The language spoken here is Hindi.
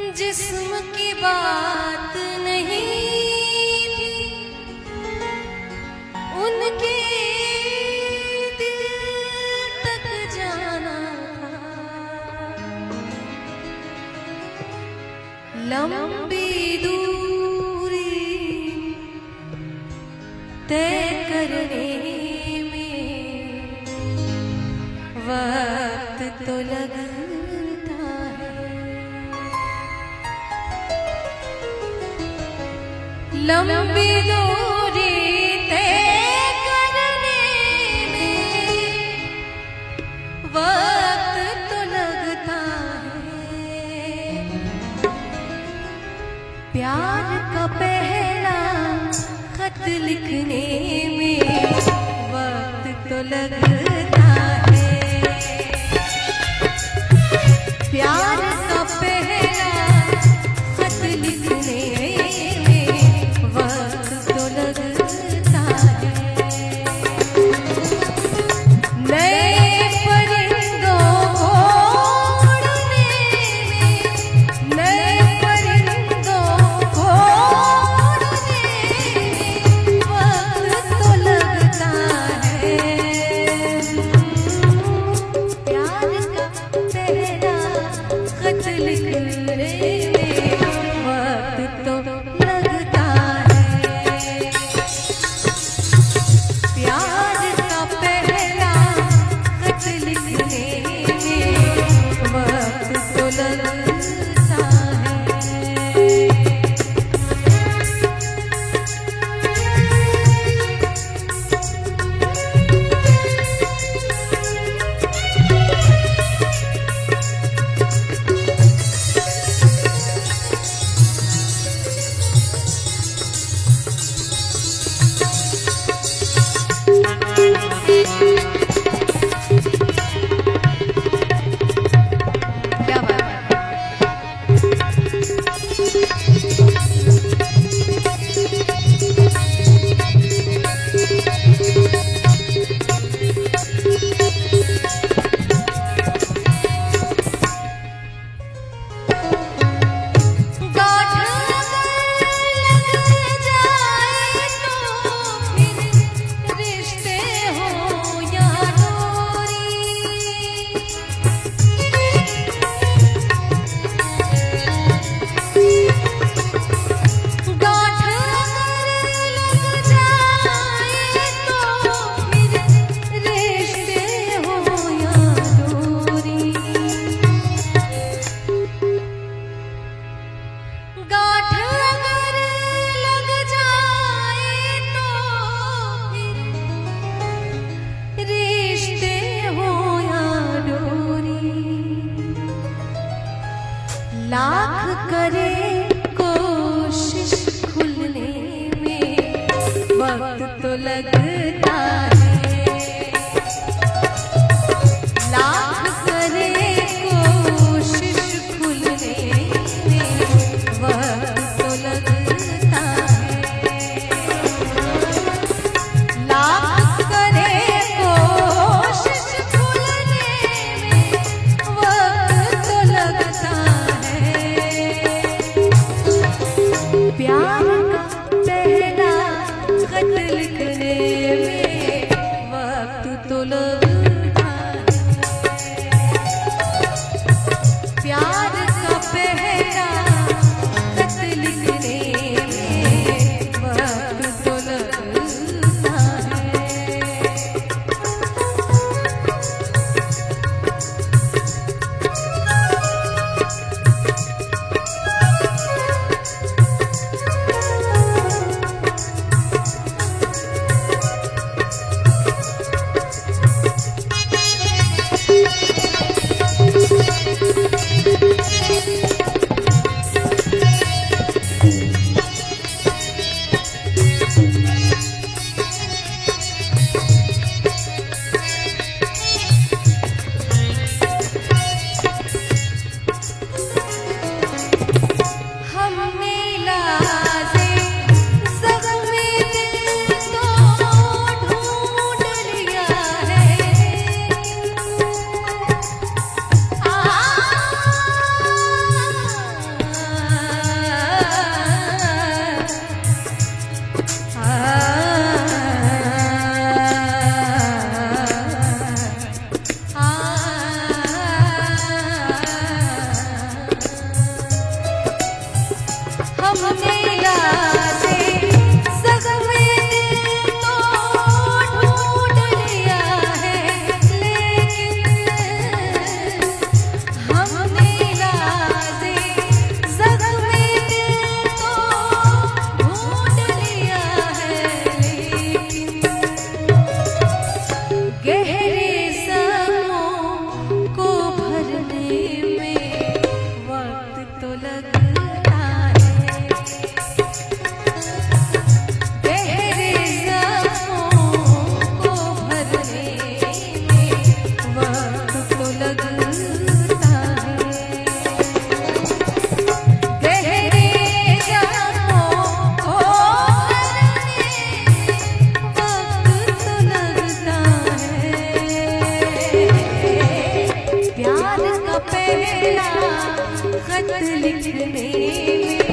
जिस्म की बात नहीं थी, उनके दिल तक जाना था। लंबी दूरी तय करने में वक्त तो लगता है। लंबी दूरी तय करने में वक्त तो लगता है। प्यार का पहला खत लिखने में वक्त तो लगता है। प्यार का पहला खत लिखने में वक्त तो लगता है। नए परिंदों को उड़ने में, नए परिंदों को उड़ने में वक्त तो लगता है। प्यार का पहला खत लिखने में वक्त तो लगता है। प्यार का पहला खत लिखने में वक्त तो लगता है। क्या बात है। गांठ अगर लग जाए तो फिर रिश्ते हो या दूरी। गांठ अगर लग जाए तो फिर रिश्ते हो या दूरी। गांठ अगर लग जाए तो फिर रिश्ते हो या डोरी। लाख करे कोशिश खुलने में वक्त तो लगता है। लाख करे कोशिश खुलने में वक्त तो लगता है। लाख करे कोशिश खुलने में वक्त तो लगता है। प्यार का पहला खत लिखने में वक्त तो लगता है। प्यार का पहला खत लिखने में वक्त तो लगता है। हमने यादें ज़ख्मे दिल तो ढूंढ लिया है, लेकिन हमने यादें ज़ख्मे दिल तो ढूंढ लिया है, लेकिन गहरे सपनों को भरने में वक्त तो लगता है। गहरे सपनों को भरने में वक्त तो लगता है। गहरे सपनों को भरने वक्त तो लगता है। प्यार का पहला खत लिखने में